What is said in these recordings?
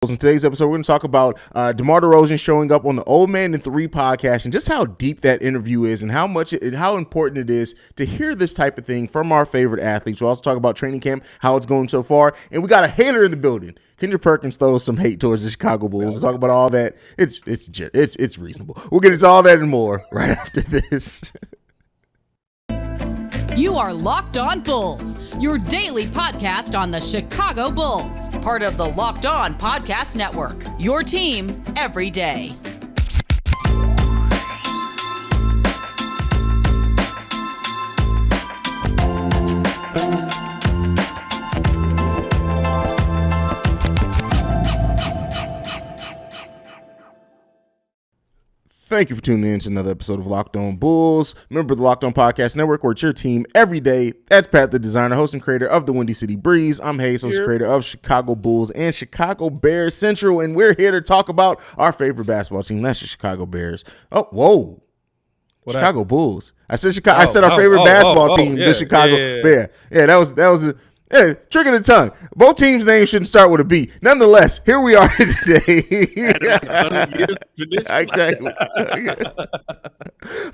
In today's episode, we're going to talk about DeMar DeRozan showing up on the Old Man in 3 podcast and just how deep that interview is and how important it is to hear this type of thing from our favorite athletes. We'll also talk about training camp, how it's going so far, and we got a hater in the building. Kendrick Perkins throws some hate towards the Chicago Bulls. We'll talk about all that. It's reasonable. We'll get into all that and more right after this. You are Locked On Bulls, your daily podcast on the Chicago Bulls, part of the Locked On Podcast Network, your team every day. Thank you for tuning in to another episode of Locked On Bulls. Remember the Locked On Podcast Network, where it's your team every day. That's Pat, the designer, host and creator of the Windy City Breeze. I'm Haize, host and creator of Chicago Bulls and Chicago Bears Central, and we're here to talk about our favorite basketball team. That's the Chicago Bears. Oh, whoa. What Chicago happened? Bulls. I said Chicago. I said our favorite basketball team, the Chicago Bears. Yeah, that was a trick of the tongue. Both teams' names shouldn't start with a B. Nonetheless, here we are today. Exactly.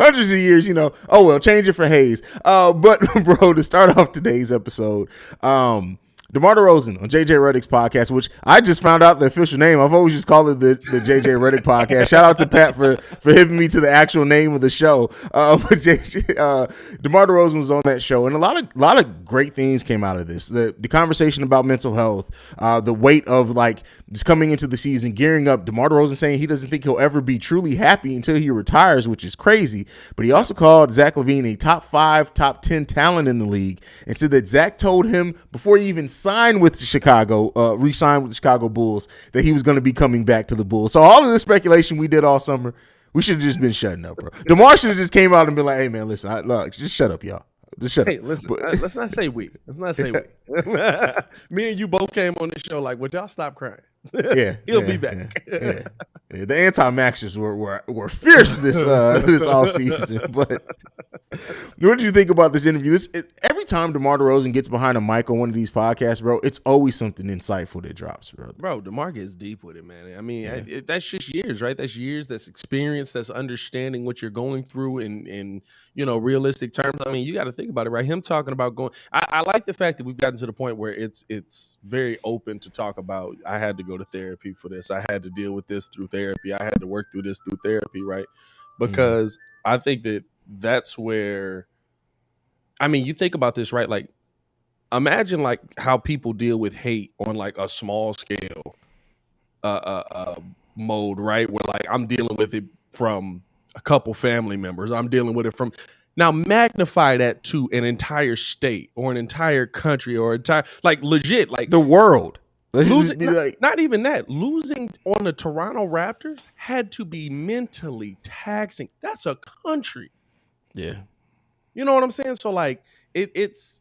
Hundreds of years, Oh, well, change it for Haize. But, bro, to start off today's episode, DeMar DeRozan on JJ Redick's podcast, which I just found out the official name. I've always just called it the JJ Redick podcast. Shout out to Pat for hitting me to the actual name of the show. But DeMar DeRozan was on that show, and a lot of great things came out of this. The conversation about mental health, the weight of just coming into the season, gearing up. DeMar DeRozan saying he doesn't think he'll ever be truly happy until he retires, which is crazy. But he also called Zach LaVine a top 5, top 10 talent in the league, and said that Zach told him before he even signed with Chicago, re-signed with the Chicago Bulls, that he was going to be coming back to the Bulls. So all of this speculation we did all summer, we should have just been shutting up, bro. DeMar should have just came out and been like, "Hey, man, listen, look, just shut up, y'all. Just shut Hey, up." listen, let's not say we. Let's not say we. Me and you both came on this show like, would y'all stop crying? Yeah, He'll be back. Yeah. The anti-maxers were fierce this offseason. But what did you think about this interview? Every time DeMar DeRozan gets behind a mic on one of these podcasts, bro, it's always something insightful that drops, bro. Bro, DeMar gets deep with it, man. I mean, that's just years, right? That's years, that's experience, that's understanding what you're going through in realistic terms. I mean, you got to think about it, right? Him talking about going. I like the fact that we've gotten to the point where it's very open to talk about. I had to go to therapy for this. I had to deal with this through therapy. I had to work through this through therapy, right? Because I think that's where, I mean, you think about this, right? Like, imagine how people deal with hate on a small scale mode, right? Where I'm dealing with it from a couple family members. I'm dealing with it from, now magnify that to an entire state or an entire country or entire, legit, the world. Losing, not even that. Losing on the Toronto Raptors had to be mentally taxing. That's a country. Yeah. You know what I'm saying? So it's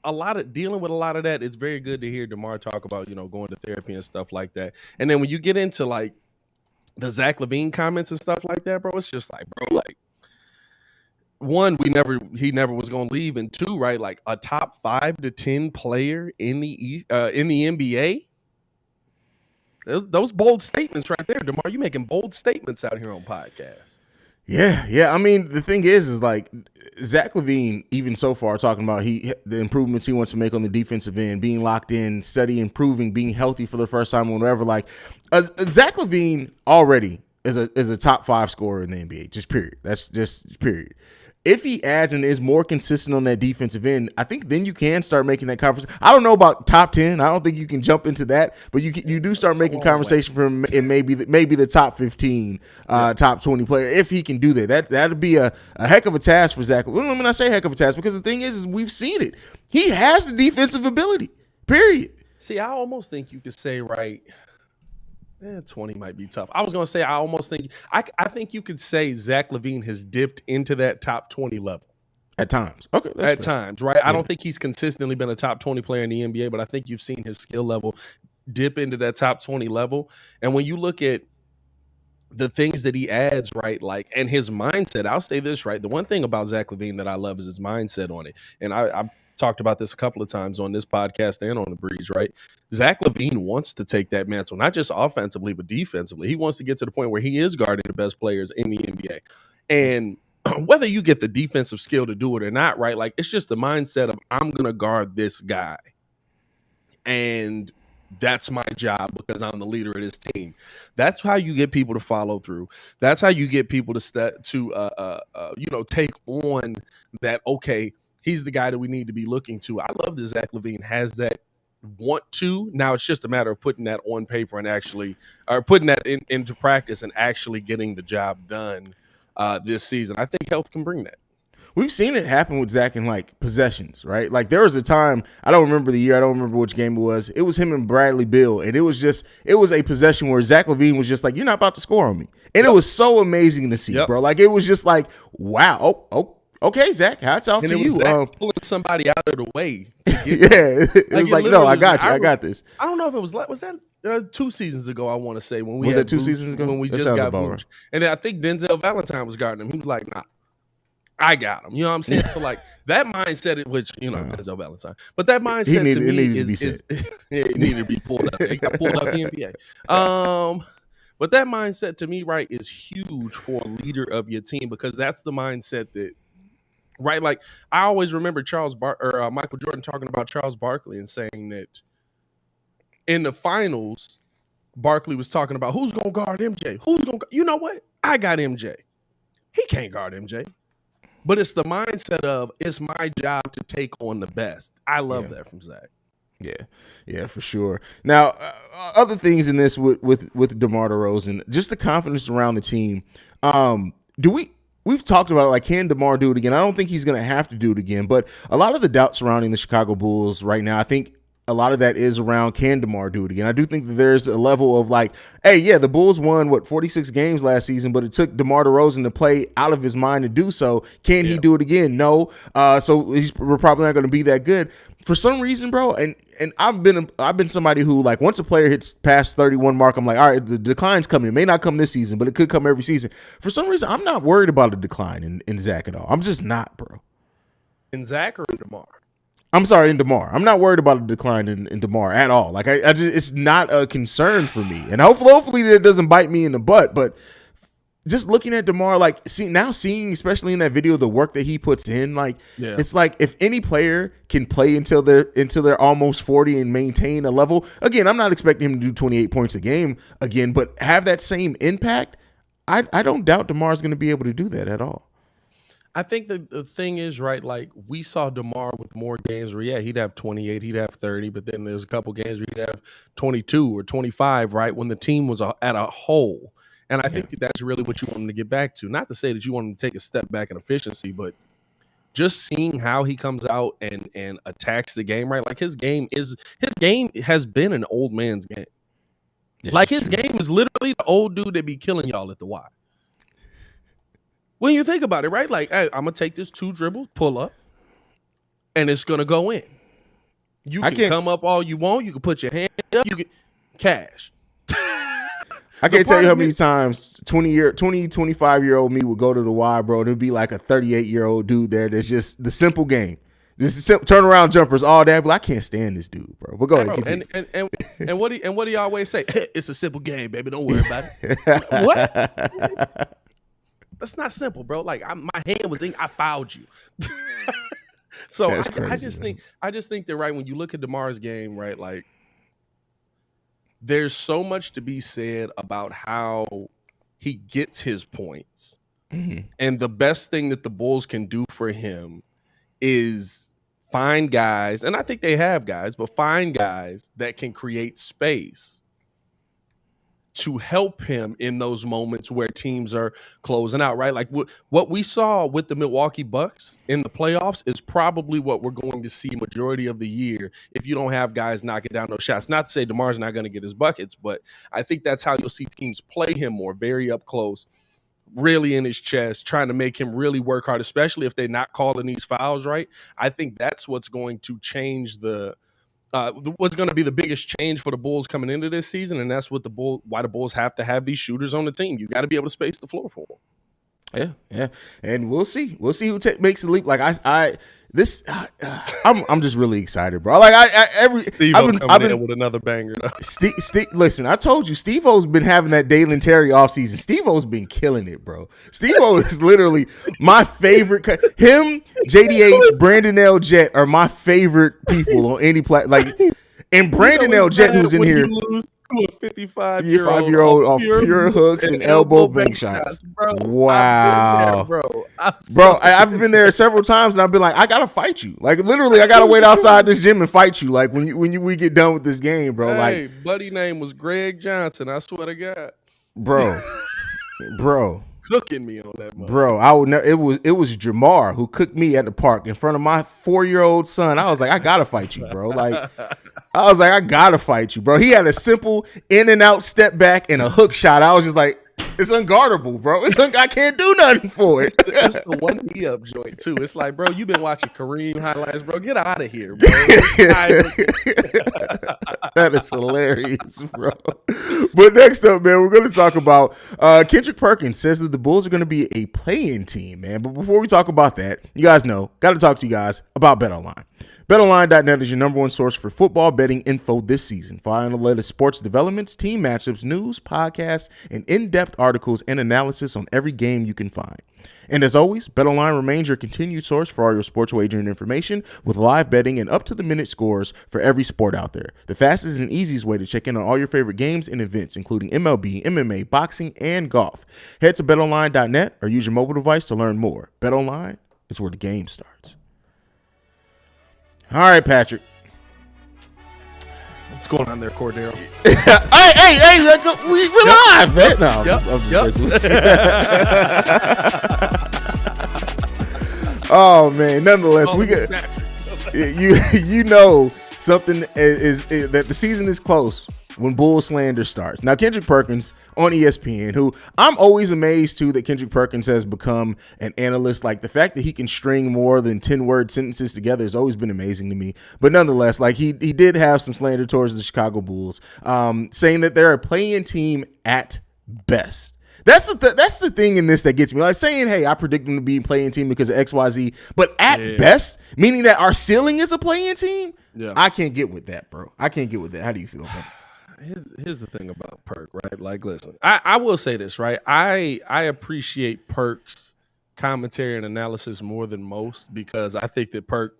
a lot of dealing with a lot of that. It's very good to hear DeMar talk about, going to therapy and stuff like that. And then when you get into the Zach LaVine comments and stuff like that, bro, it's just one, he never was going to leave, and two, right, a top 5 to 10 player in the NBA. Those bold statements right there, DeMar. You making bold statements out here on podcasts. Yeah. I mean, the thing is Zach LaVine, even so far, talking about the improvements he wants to make on the defensive end, being locked in, steady improving, being healthy for the first time, or whatever. Zach LaVine already is a top 5 scorer in the NBA. Just period. That's just period. If he adds and is more consistent on that defensive end, I think then you can start making that conversation. I don't know about top 10. I don't think you can jump into that, but you do start making conversation for him in maybe the top 15, top 20 player. If he can do that, that'd be a heck of a task for Zach. Well, when I say heck of a task, because the thing is we've seen it. He has the defensive ability. Period. See, I almost think you could say 20 might be tough. I was going to say, I think you could say Zach LaVine has dipped into that top 20 level. At times. Okay. At times, right? Yeah. I don't think he's consistently been a top 20 player in the NBA, but I think you've seen his skill level dip into that top 20 level. And when you look at the things that he adds, right, and his mindset, I'll say this, right? The one thing about Zach LaVine that I love is his mindset on it. And I've talked about this a couple of times on this podcast and on the Breeze, right? Zach LaVine wants to take that mantle, not just offensively, but defensively. He wants to get to the point where he is guarding the best players in the NBA. And whether you get the defensive skill to do it or not, right? Like, it's just the mindset of, I'm going to guard this guy. And that's my job because I'm the leader of this team. That's how you get people to follow through. That's how you get people to take on that. Okay, he's the guy that we need to be looking to. I love that Zach LaVine has that want to. Now it's just a matter of putting that on paper and actually, or putting that into practice and actually getting the job done this season. I think health can bring that. We've seen it happen with Zach in like possessions, right? Like there was a time, I don't remember the year, I don't remember which game it was. It was him and Bradley Beal, and it was a possession where Zach LaVine was just like, "You're not about to score on me," and it was so amazing to see, bro. Like it was just like, wow, okay, Zach, hats off to you. Pulling somebody out of the way. It was like, no, I got you, I got this. I don't know if it was that 2 seasons ago. I want to say when we was had that 2 Booch, seasons ago when we that just got Booch, right. And I think Denzel Valentine was guarding him. He was like, "Nah, I got him." You know what I'm saying? So like that mindset, which Denzel Valentine, but that mindset to me is it needed to be pulled up. It got pulled up the NBA. But that mindset to me, right, is huge for a leader of your team because that's the mindset that, right, like I always remember Michael Jordan talking about Charles Barkley and saying that in the finals, Barkley was talking about who's gonna guard MJ. You know what? I got MJ. He can't guard MJ. But it's the mindset of, it's my job to take on the best. I love that from Zach. Yeah, for sure. Now, other things in this with DeMar DeRozan, just the confidence around the team. We've talked about it, like, can DeMar do it again? I don't think he's going to have to do it again, but a lot of the doubt surrounding the Chicago Bulls right now, I think a lot of that is around, can DeMar do it again? I do think that there's a level of like, hey, yeah, the Bulls won 46 games last season, but it took DeMar DeRozan to play out of his mind to do so. Can he do it again? No. So we're probably not going to be that good for some reason, bro. And I've been somebody who, like, once a player hits past 31 mark, I'm like, all right, the decline's coming. It may not come this season, but it could come every season. For some reason, I'm not worried about a decline in Zach at all. I'm just not, bro. In Zach or in DeMar? I'm sorry, in DeMar. I'm not worried about a decline in DeMar at all. Like I just, it's not a concern for me. And hopefully that doesn't bite me in the butt. But just looking at DeMar, like seeing, especially in that video, the work that he puts in, like it's like if any player can play until they're almost 40 and maintain a level. Again, I'm not expecting him to do 28 points a game again, but have that same impact. I don't doubt DeMar's going to be able to do that at all. I think the thing is, right, like we saw DeMar with more games where, he'd have 28, he'd have 30, but then there's a couple games where he'd have 22 or 25, right, when the team was at a whole. And I think that's really what you want him to get back to. Not to say that you want him to take a step back in efficiency, but just seeing how he comes out and attacks the game, right? Like his game has been an old man's game. Like his game is literally the old dude that be killing y'all at the Y. When you think about it, right? Like, hey, I'm going to take this 2 dribbles, pull up, and it's going to go in. You can come up all you want. You can put your hand up. You can cash. I can't tell you how many times 25-year-old me would go to the Y, bro, and it'd be like a 38-year-old dude there that's just the simple game. Just turnaround jumpers all day. But I can't stand this dude, bro. But go ahead. And what do you always say? It's a simple game, baby. Don't worry about it. What? That's not simple, bro. Like my hand was in, I fouled you. So I just think that, right, when you look at DeMar's game, right, like there's so much to be said about how he gets his points. Mm-hmm. And the best thing that the Bulls can do for him is find guys, and I think they have guys, but find guys that can create space to help him in those moments where teams are closing out, right? Like what we saw with the Milwaukee Bucks in the playoffs is probably what we're going to see majority of the year if you don't have guys knocking down those shots. Not to say DeMar's not going to get his buckets, but I think that's how you'll see teams play him more, very up close, really in his chest, trying to make him really work hard, especially if they're not calling these fouls, right? I think that's what's going to change what's going to be the biggest change for the Bulls coming into this season, and that's why the Bulls have to have these shooters on the team. You got to be able to space the floor for them. Yeah, and we'll see who makes the leap. Like I'm just really excited, bro. Like Steve-O coming in with another banger. Listen, I told you, Steve-O's been having that Dalen Terry offseason. Steve-O's been killing it, bro. Steve-O is literally my favorite. Him, JDH, Brandon L. Jet are my favorite people on any platform. Like, and Brandon L. Jet, who's in here. A 55-year-old off pure hooks and elbow bank shots. Bro. Wow. I've been there several times, and I've been like, I gotta fight you. Like, literally, I gotta wait outside this gym and fight you. Like, we get done with this game, bro. Hey, like, buddy name was Greg Johnson. I swear to God, bro. Cooking me on that, bro. I would it was Jamar who cooked me at the park in front of my 4-year-old son. I was like, I gotta fight you, bro. Like, I was like, I gotta fight you, bro. He had a simple in and out step back and a hook shot. I was just like, it's unguardable, bro. I can't do nothing for it. It's the one knee up joint too. It's like, bro, you've been watching Kareem highlights, bro. Get out of here, bro. That is hilarious, bro. But next up, man, we're going to talk about Kendrick Perkins says that the Bulls are going to be a play-in team, man. But before we talk about that, you guys know, got to talk to you guys about BetOnline. BetOnline.net is your number one source for football betting info this season. Find the latest sports developments, team matchups, news, podcasts, and in-depth articles and analysis on every game you can find. And as always, BetOnline remains your continued source for all your sports wagering information with live betting and up-to-the-minute scores for every sport out there. The fastest and easiest way to check in on all your favorite games and events, including MLB, MMA, boxing, and golf. Head to BetOnline.net or use your mobile device to learn more. BetOnline is where the game starts. All right, Patrick. What's going on there, Cordero? hey, we're live, man. No, I'm just messing with you. Oh man, nonetheless, we get you know something is that the season is close when Bull slander starts. Now, Kendrick Perkins on ESPN, who I'm always amazed to that Kendrick Perkins has become an analyst. Like, the fact that he can string more than 10-word sentences together has always been amazing to me. But nonetheless, like he did have some slander towards the Chicago Bulls, saying that they're a play-in team at best. That's the thing in this that gets me. Like saying, hey, I predict them to be a play-in team because of XYZ, but at best, meaning that our ceiling is a play-in team. Yeah. I can't get with that, bro. I can't get with that. How do you feel about it? Here's the thing about Perk, right? Like, listen, I will say this, right? I appreciate Perk's commentary and analysis more than most because I think that Perk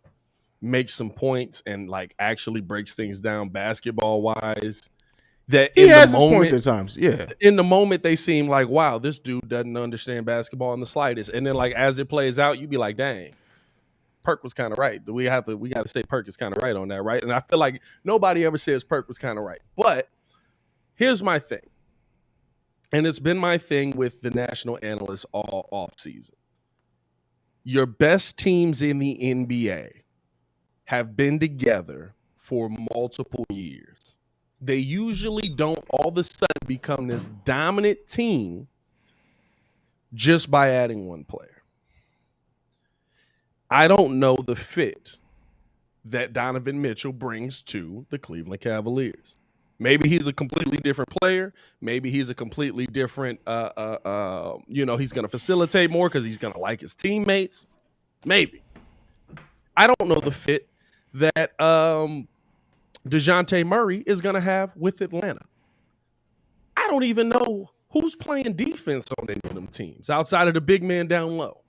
makes some points and like actually breaks things down basketball wise. That he has his points at times, yeah. In the moment, they seem like, wow, this dude doesn't understand basketball in the slightest. And then, like, as it plays out, you be like, dang, Perk was kind of right. We got to say Perk is kind of right on that, right? And I feel like nobody ever says Perk was kind of right. But here's my thing, and it's been my thing with the national analysts all off season. Your best teams in the NBA have been together for multiple years. They usually don't all of a sudden become this dominant team just by adding one player. I don't know the fit that Donovan Mitchell brings to the Cleveland Cavaliers. Maybe he's a completely different player. Maybe he's a completely different, he's going to facilitate more because he's going to like his teammates. Maybe. I don't know the fit that DeJounte Murray is going to have with Atlanta. I don't even know who's playing defense on any of them teams outside of the big man down low.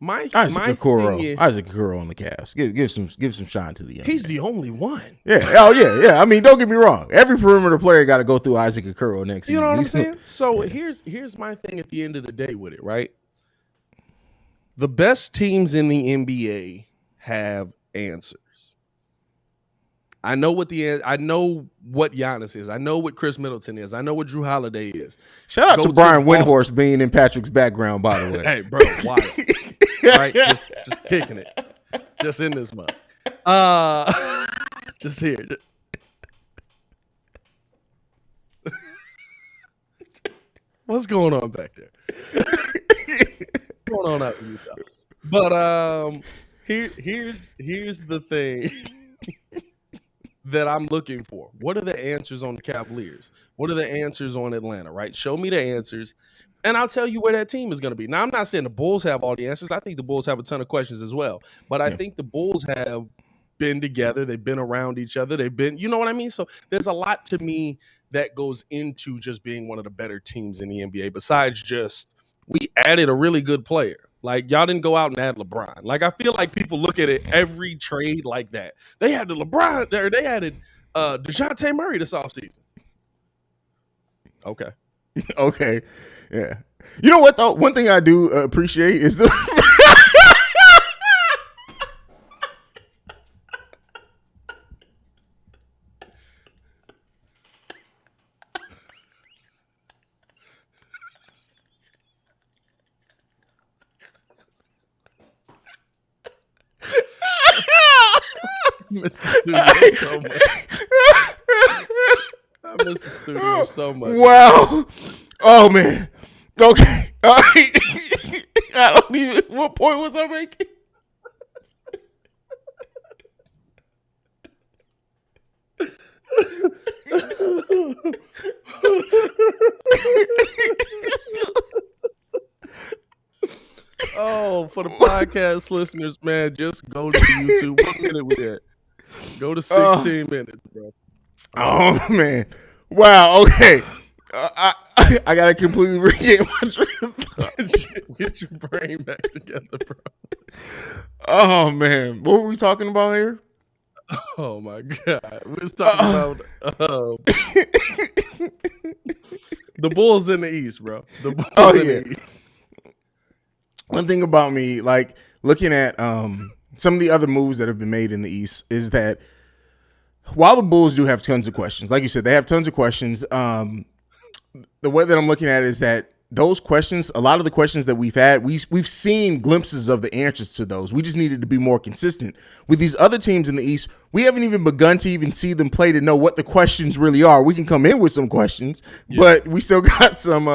Isaac Okoro on the Cavs. Give some shine to the young He's man. the only one. Yeah. Oh yeah. I mean, don't get me wrong. Every perimeter player got to go through Isaac Okoro next season. You know what I'm saying? So here's my thing at the end of the day with it, right? The best teams in the NBA have answers. I know what Giannis is. I know what Chris Middleton is. I know what Drew Holiday is. Shout out to Brian Windhorst being in Patrick's background, by the way. Hey, bro, wild. Right? Just kicking it. Just in this month. Just here. What's going on back there? What's going on out in Utah? But here's the thing that I'm looking for. What are the answers on the Cavaliers? What are the answers on Atlanta, right? Show me the answers. And I'll tell you where that team is going to be. Now, I'm not saying the Bulls have all the answers. I think the Bulls have a ton of questions as well. But I think the Bulls have been together. They've been around each other. They've been, you know what I mean? So there's a lot to me that goes into just being one of the better teams in the NBA besides just we added a really good player. Like, y'all didn't go out and add LeBron. Like, I feel like people look at it every trade like that. They had the LeBron, or they added DeJounte Murray this offseason. Okay. Okay. Yeah. You know what, though? One thing I do appreciate is the miss the studio so much. I miss the studio so much. Wow. Oh, man. Okay. All right. I don't even. What point was I making? Oh, for the podcast listeners, man, just go to YouTube. What minute we at? Go to 16 minutes, bro. Oh, man. Wow. Okay. I got to completely regain my train of thought. Get your brain back together, bro. Oh, man. What were we talking about here? Oh, my God. We was talking about the Bulls in the East, bro. The Bulls in the East. One thing about me, like looking at some of the other moves that have been made in the East, is that while the Bulls do have tons of questions, like you said, they have tons of questions. The way that I'm looking at it is that those questions, a lot of the questions that we've had, we've seen glimpses of the answers to those. We just needed to be more consistent. With these other teams in the East, we haven't even begun to even see them play to know what the questions really are. We can come in with some questions, but we still got some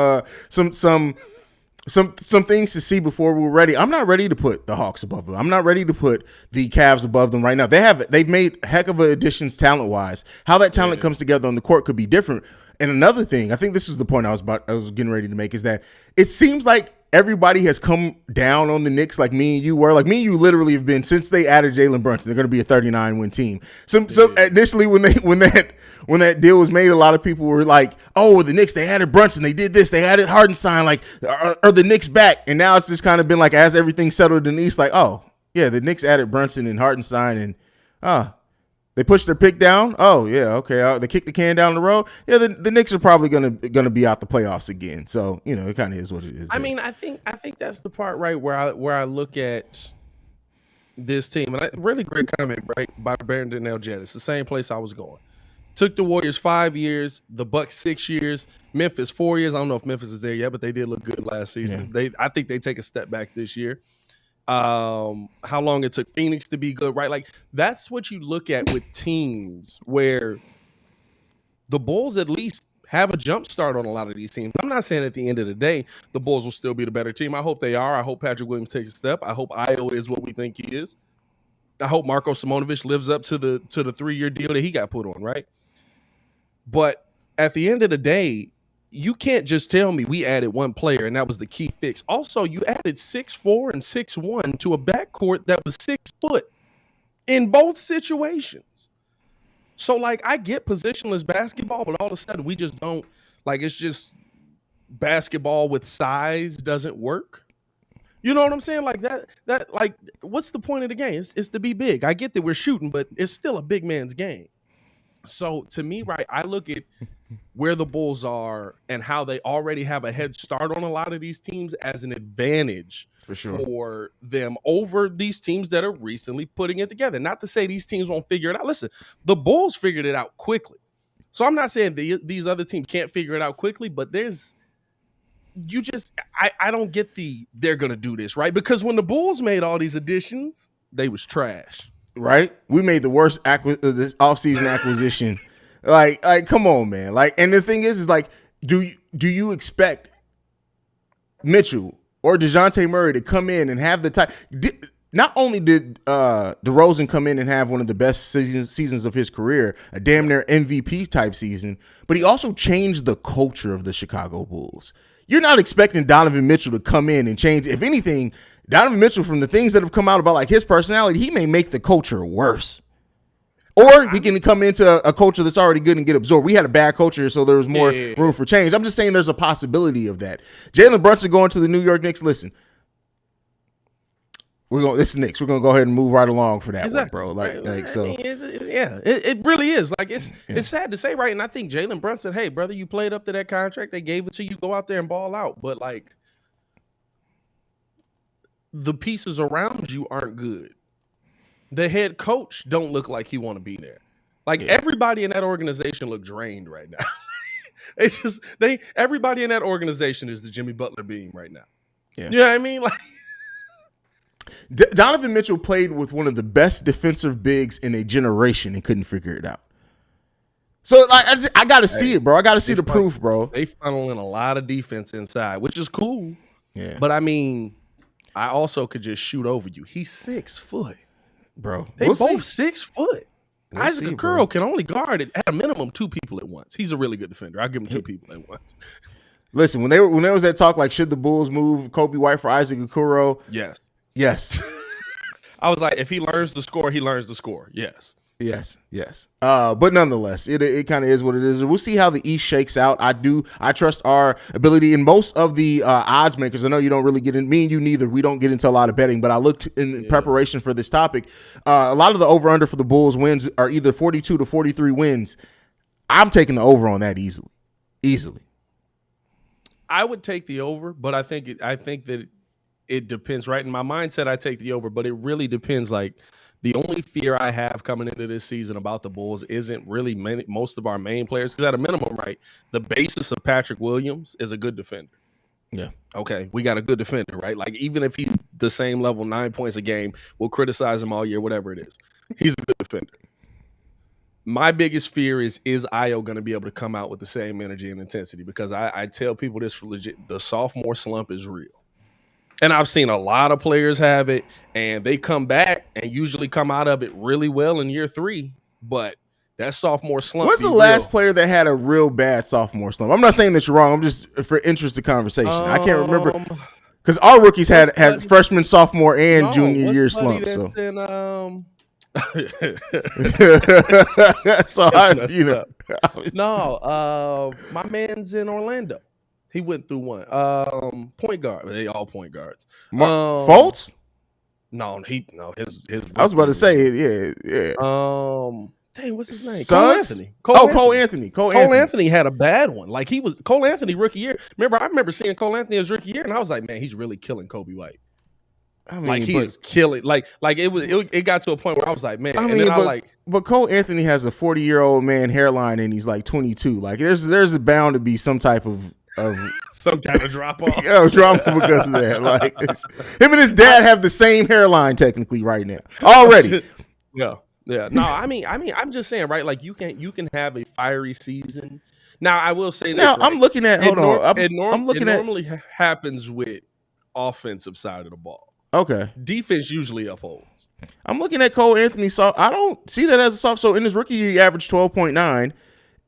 things to see before we're ready. I'm not ready to put the Hawks above them. I'm not ready to put the Cavs above them right now. They've made heck of additions talent wise. How that talent comes together on the court could be different. And another thing, I think this is the point I was getting ready to make, is that it seems like everybody has come down on the Knicks like me and you were. Like me and you literally have been, since they added Jalen Brunson, they're going to be a 39-win team. So initially when that deal was made, a lot of people were like, oh, the Knicks, they added Brunson, they did this, they added Hartenstein, like, are the Knicks back? And now it's just kind of been like, as everything settled in the East, like, oh, yeah, the Knicks added Brunson and Hartenstein, and they pushed their pick down. Oh, yeah, okay. They kicked the can down the road. Yeah, the Knicks are probably gonna be out the playoffs again. So, you know, it kind of is what it is. I mean, I think that's the part, right, where I look at this team. And really great comment, right, by Brandon L. Jett. It's the same place I was going. Took the Warriors 5 years, the Bucks 6 years, Memphis 4 years. I don't know if Memphis is there yet, but they did look good last season. Yeah. I think they take a step back this year. How long it took Phoenix to be good, right? Like, that's what you look at with teams where the Bulls at least have a jump start on a lot of these teams. I'm not saying at the end of the day the Bulls will still be the better team. I hope they are. I hope Patrick Williams takes a step. I hope Io is what we think he is. I hope Marko Simonovic lives up to the 3-year deal that he got put on, right? But at the end of the day, you can't just tell me we added one player and that was the key fix. Also, you added 6'4" and 6'1" to a backcourt that was 6 foot in both situations. So, like, I get positionless basketball, but all of a sudden we just don't, like, it's just basketball with size doesn't work. You know what I'm saying? Like that like, what's the point of the game? It's to be big. I get that we're shooting, but it's still a big man's game. So to me, right, I look at where the Bulls are and how they already have a head start on a lot of these teams as an advantage for sure for them over these teams that are recently putting it together. Not to say these teams won't figure it out. Listen, the Bulls figured it out quickly. So I'm not saying these other teams can't figure it out quickly, but I don't get they're going to do this, right? Because when the Bulls made all these additions, they was trash. Right? We made the worst this offseason acquisition. Like, come on, man. Like, and the thing is like, do you expect Mitchell or DeJounte Murray to come in and have the time? not only did DeRozan come in and have one of the best seasons of his career, a damn near MVP type season, but he also changed the culture of the Chicago Bulls. You're not expecting Donovan Mitchell to come in and change. If anything, Donovan Mitchell, from the things that have come out about like his personality, he may make the culture worse. Or he can come into a culture that's already good and get absorbed. We had a bad culture, so there was more room for change. I'm just saying there's a possibility of that. Jalen Brunson going to the New York Knicks. Listen, this is Knicks. We're gonna go ahead and move right along for that one, bro. It really is. Like it's sad to say, right? And I think Jalen Brunson, hey, brother, you played up to that contract. They gave it to you. Go out there and ball out. But like the pieces around you aren't good. The head coach don't look like he want to be there. Like everybody in that organization look drained right now. Everybody in that organization is the Jimmy Butler beam right now. Yeah. You know what I mean? Like Donovan Mitchell played with one of the best defensive bigs in a generation and couldn't figure it out. So like I got to see it, bro. I got to see the proof, bro. They funnel in a lot of defense inside, which is cool. Yeah. But I mean, I also could just shoot over you. He's 6 foot. Bro, they both 6 foot. Isaac Okoro can only guard it at a minimum 2 people at once. He's a really good defender. I'll give him 2 people at once. Listen, when there was that talk like, should the Bulls move Kobe White for Isaac Okoro? Yes. I was like, if he learns the score, he learns the score. Yes. But nonetheless, it kind of is what it is. We'll see how the East shakes out. I trust our ability in most of the odds makers. I know you don't really get in, me and you neither. We don't get into a lot of betting, but I looked in preparation for this topic. A lot of the over under for the Bulls wins are either 42 to 43 wins. I'm taking the over on that easily. I would take the over, but I think that it depends, right? In my mindset, I take the over, but it really depends. Like, the only fear I have coming into this season about the Bulls isn't really most of our main players, because at a minimum, right, the basis of Patrick Williams is a good defender. Yeah. Okay, we got a good defender, right? Like, even if he's the same level, 9 points a game, we'll criticize him all year, whatever it is. He's a good defender. My biggest fear is Ayo going to be able to come out with the same energy and intensity? Because I tell people this for legit, the sophomore slump is real. And I've seen a lot of players have it, and they come back and usually come out of it really well in year 3. But that sophomore slump. What's the last player that had a real bad sophomore slump? I'm not saying that you're wrong. I'm just for interest of conversation. I can't remember, because our rookies had freshman, sophomore, and junior year slumps. So, my man's in Orlando. He went through one. Point guard. They all point guards. Fultz? No, his I was about to say, yeah. Dang, what's his name? Suggs? Cole Anthony. Cole Anthony had a bad one. Like, he was Cole Anthony rookie year. I remember seeing Cole Anthony as rookie year, and I was like, man, he's really killing Kobe White. I mean, like, he is killing. Like it got to a point where I was like, man. But Cole Anthony has a 40-year-old man hairline, and he's like 22. Like, there's bound to be some type of some kind of drop off. Yeah, drop off because of that. Like, him and his dad have the same hairline technically right now already. Yeah. No, I mean, I'm just saying, right? Like, you can have a fiery season. Now, I will say this. Now, right? I'm looking at. Hold on. It normally happens with offensive side of the ball. Okay. Defense usually upholds. I'm looking at Cole Anthony. I don't see that as a soft. So in his rookie year, he averaged 12.9.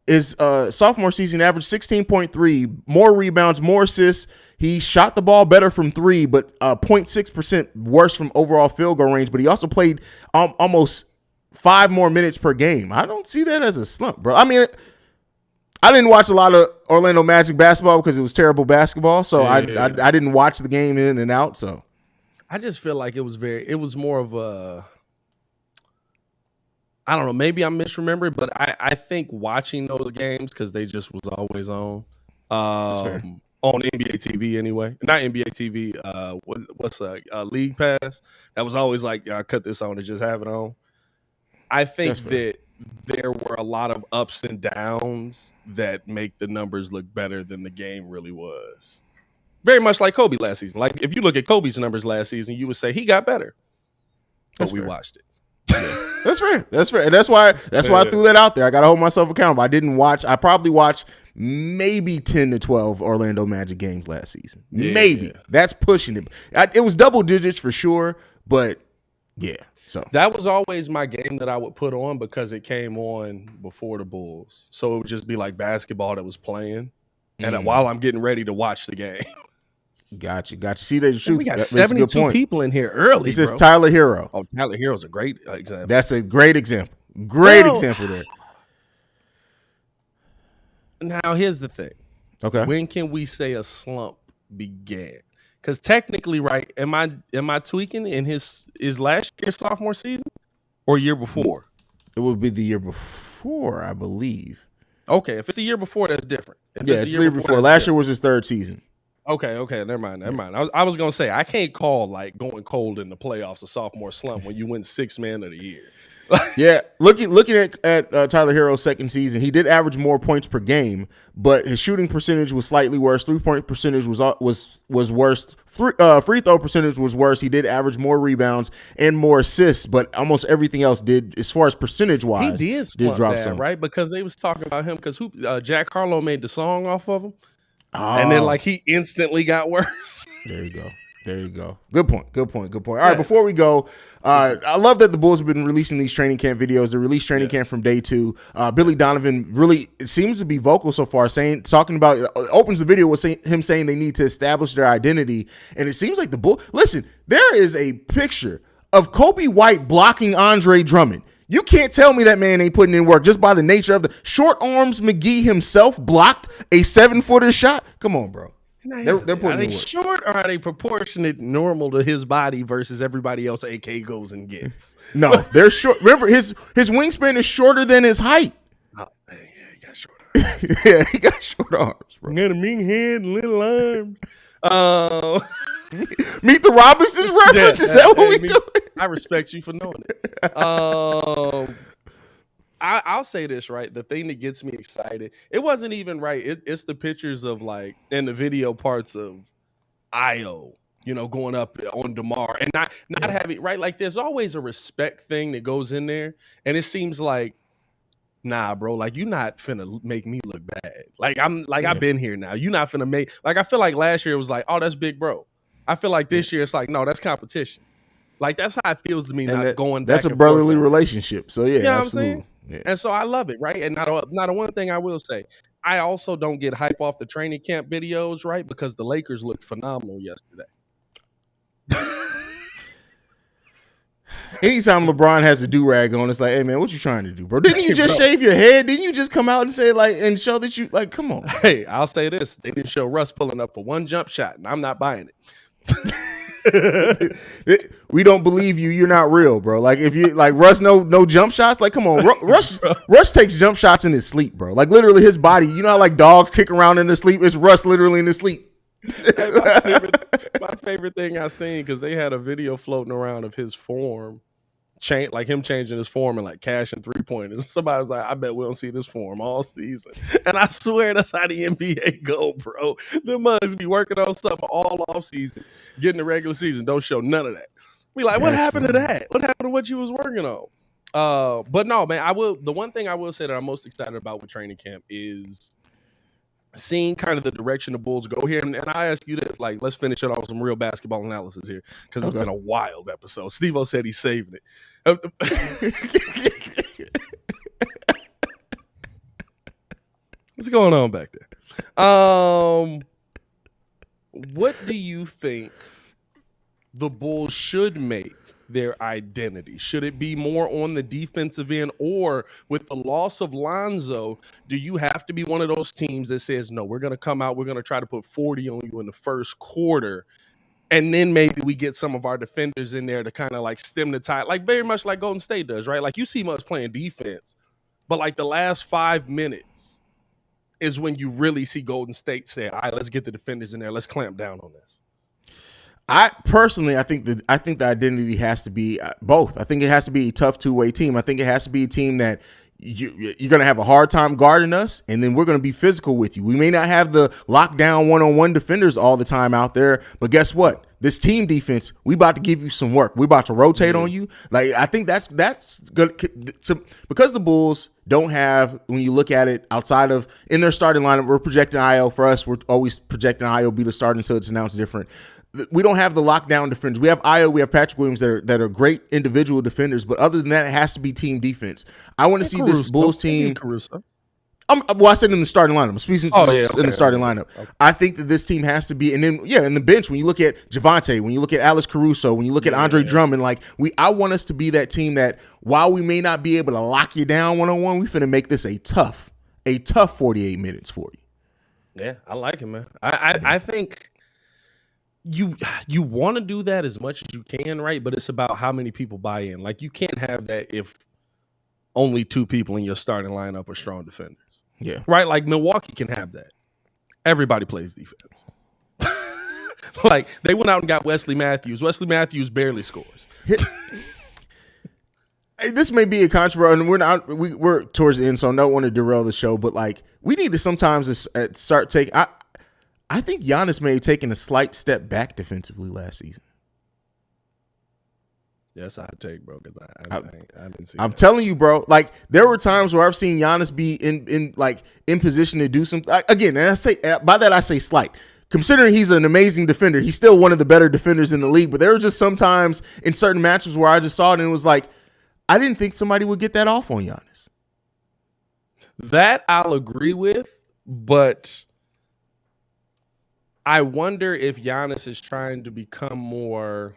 His sophomore season averaged 16.3, more rebounds, more assists. He shot the ball better from 3, but 0.6% worse from overall field goal range. But he also played almost 5 more minutes per game. I don't see that as a slump, bro. I mean, I didn't watch a lot of Orlando Magic basketball because it was terrible basketball. So I didn't watch the game in and out. So I just feel like it was more of a, I don't know, maybe I'm misremembering, but I think watching those games, because they just was always on NBA TV anyway. Not NBA TV, what's League Pass? That was always like, I cut this on and just have it on. I think that there were a lot of ups and downs that make the numbers look better than the game really was. Very much like Kobe last season. Like, if you look at Kobe's numbers last season, you would say he got better. But we watched it. That's fair. And that's why I threw that out there. I got to hold myself accountable. I probably watched maybe 10 to 12 Orlando Magic games last season. Maybe. That's pushing it. It was double digits for sure, but Yeah. So that was always my game that I would put on because it came on before the Bulls. So it would just be like basketball that was playing. And while I'm getting ready to watch the game. Gotcha. See, there's We truth. got That makes a good 72 point. people in here early. He says bro. Tyler Hero. Oh, Tyler Hero's a great example. That's a great example. Great example there. Now, here's the thing. Okay. When can we say a slump began? Because technically, right? Am I tweaking in his last year sophomore season or year before? It would be the year before, I believe. Okay, if it's the year before, that's different. It's the year before. Last year was his third season. Okay, never mind. I was gonna say I can't call like going cold in the playoffs a sophomore slump when you win 6th man of the year. Yeah, looking at Tyler Hero's second season, he did average more points per game, but his shooting percentage was slightly worse. 3-point percentage was worse. Free throw percentage was worse. He did average more rebounds and more assists, but almost everything else did, as far as percentage wise, he did drop some, right? Because they was talking about him because Jack Harlow made the song off of him, and then like he instantly got worse. There you go. Good point. All right, before we go, I love that the Bulls have been releasing these training camp videos. They released training camp from day 2. Billy Donovan really, it seems to be vocal so far, talking about, opens the video with him saying they need to establish their identity. And it seems like the Bulls, listen, there is a picture of Kobe White blocking Andre Drummond. You can't tell me that man ain't putting in work just by the nature of the short arms. McGee himself blocked a 7-footer shot. Come on, bro. They're putting are they short or are they proportionate normal to his body versus everybody else AK goes and gets? No, they're short. Remember, his wingspan is shorter than his height. Oh, man, yeah, he got short arms. Yeah, he got short arms, bro. Got a mean head and little arms. Meet the Robinsons reference? Is that what we doing? I respect you for knowing it. I'll say this, right? The thing that gets me excited, it wasn't even right. It's the pictures of like in the video parts of Io, going up on DeMar and not having, right? Like there's always a respect thing that goes in there. And it seems like, nah, bro, like you're not finna make me look bad. Like I've been here now. You're not finna make, like I feel like last year it was like, oh, that's big bro. I feel like this year it's like, no, that's competition. Like that's how it feels to me, and not going back. That's a brotherly relationship. So yeah, you know absolutely. What I'm saying? Yeah. And so I love it, right? And not a one thing I will say, I also don't get hype off the training camp videos, right? Because the Lakers looked phenomenal yesterday. Anytime LeBron has a do-rag on, it's like, hey man, what you trying to do, bro? Didn't you just shave your head? Didn't you just come out and say like and show that you like? Come on. Hey, I'll say this: they didn't show Russ pulling up for one jump shot, and I'm not buying it. We don't believe you. You're not real, bro. Like if you like Russ, no jump shots. Like come on, Russ takes jump shots in his sleep, bro. Like literally his body. You know how like dogs kick around in their sleep? It's Russ literally in his sleep. My favorite thing I seen, because they had a video floating around of his form, like him changing his form and like cashing 3-pointers. Somebody was like, I bet we don't see this form all season. And I swear that's how the NBA go, bro. Them mugs be working on stuff all off season, getting the regular season, don't show none of that. We like, what happened to that? What happened to what you was working on? But no, man, the one thing I will say that I'm most excited about with training camp is seeing kind of the direction the Bulls go here. And I ask you this, like, let's finish it off with some real basketball analysis here, because it's been a wild episode. Steve-O said he's saving it. What's going on back there? What do you think the Bulls should make their identity? Should it be more on the defensive end, or with the loss of Lonzo, do you have to be one of those teams that says, no, we're going to come out, we're going to try to put 40 on you in the first quarter, and then maybe we get some of our defenders in there to kind of like stem the tide, like very much like Golden State does, right? Like you see us playing defense, but like the last 5 minutes is when you really see Golden State say, all right, let's get the defenders in there, let's clamp down on this. I think the identity has to be both. I think it has to be a tough two-way team. I think it has to be a team that you're going to have a hard time guarding us, and then we're going to be physical with you. We may not have the lockdown one-on-one defenders all the time out there, but guess what? This team defense, we about to give you some work. We about to rotate on you. Like I think that's good because the Bulls don't have, when you look at it outside of in their starting lineup, we're projecting IO. For us, we're always projecting IO be the starter until it's announced different. we don't have the lockdown defenders. We have Io, we have Patrick Williams that are great individual defenders, but other than that, it has to be team defense. I want to see this Bulls team. Well, I said in the starting lineup. I'm speaking in the starting lineup. Okay. I think that this team has to be, and then in the bench, when you look at Javante, when you look at Alex Caruso, when you look at Andre Drummond, like I want us to be that team that while we may not be able to lock you down 1-on-1, we finna make this a tough 48 minutes for you. Yeah, I like it, man. I think you want to do that as much as you can, right? But it's about how many people buy in. Like you can't have that if only 2 people in your starting lineup are strong defenders. Yeah. Right? Like Milwaukee can have that. Everybody plays defense. Like they went out and got Wesley Matthews. Wesley Matthews barely scores. This may be a controversial, and we're towards the end, so I don't want to derail the show, but like we need to sometimes start taking. I think Giannis may have taken a slight step back defensively last season. Yes, I take, bro, because I didn't see. I'm telling you, bro. Like there were times where I've seen Giannis be in position to do something. Again, and I say by that I say slight. Considering he's an amazing defender, he's still one of the better defenders in the league. But there were just sometimes in certain matches where I just saw it and it was like, I didn't think somebody would get that off on Giannis. That I'll agree with, but I wonder if Giannis is trying to become more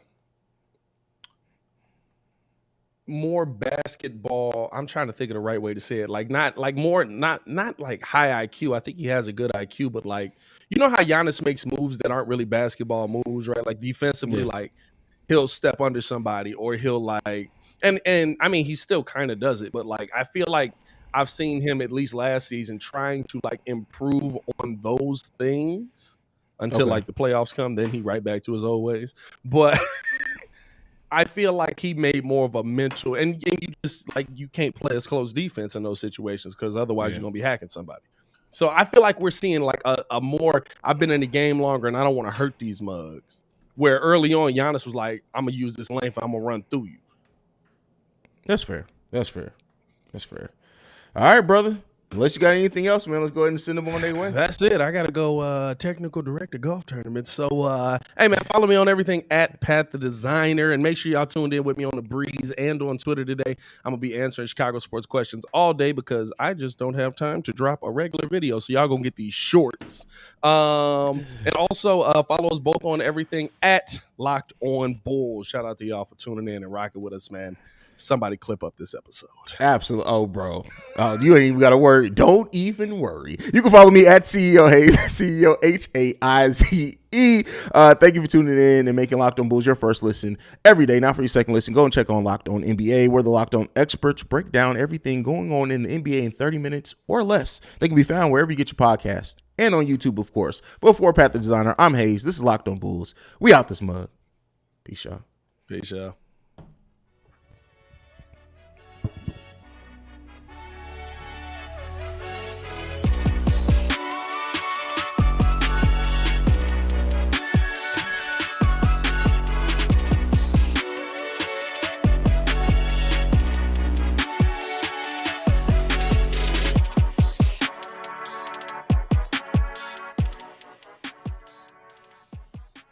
basketball. I'm trying to think of the right way to say it. Like not like high IQ. I think he has a good IQ, but like, you know how Giannis makes moves that aren't really basketball moves, right? Like defensively, like he'll step under somebody or he'll like, and I mean, he still kind of does it, but like, I feel like I've seen him at least last season trying to like improve on those things until like the playoffs come. Then he right back to his old ways. But I feel like he made more of a mental, and you just like you can't play as close defense in those situations because otherwise you're gonna be hacking somebody. So I feel like we're seeing like a more. I've been in the game longer, and I don't want to hurt these mugs. Where early on, Giannis was like, "I'm gonna use this length, I'm gonna run through you." That's fair. All right, brother. Unless you got anything else, man, let's go ahead and send them on their way. That's it. I got to go technical director golf tournament. So, hey, man, follow me on everything at Pat the Designer. And make sure y'all tuned in with me on The Breeze and on Twitter today. I'm going to be answering Chicago sports questions all day because I just don't have time to drop a regular video. So y'all going to get these shorts. And also follow us both on everything at Locked On Bulls. Shout out to y'all for tuning in and rocking with us, man. Somebody clip up this episode. Absolutely. Oh, bro. You ain't even got to worry. Don't even worry. You can follow me at CEO Haize, CEO Haize. Thank you for tuning in and making Locked On Bulls your first listen every day. Not for your second listen. Go and check on Locked On NBA, where the Locked On experts break down everything going on in the NBA in 30 minutes or less. They can be found wherever you get your podcast and on YouTube, of course. But for Pat the Designer, I'm Haize. This is Locked On Bulls. We out this mug. Peace, y'all. Peace, y'all.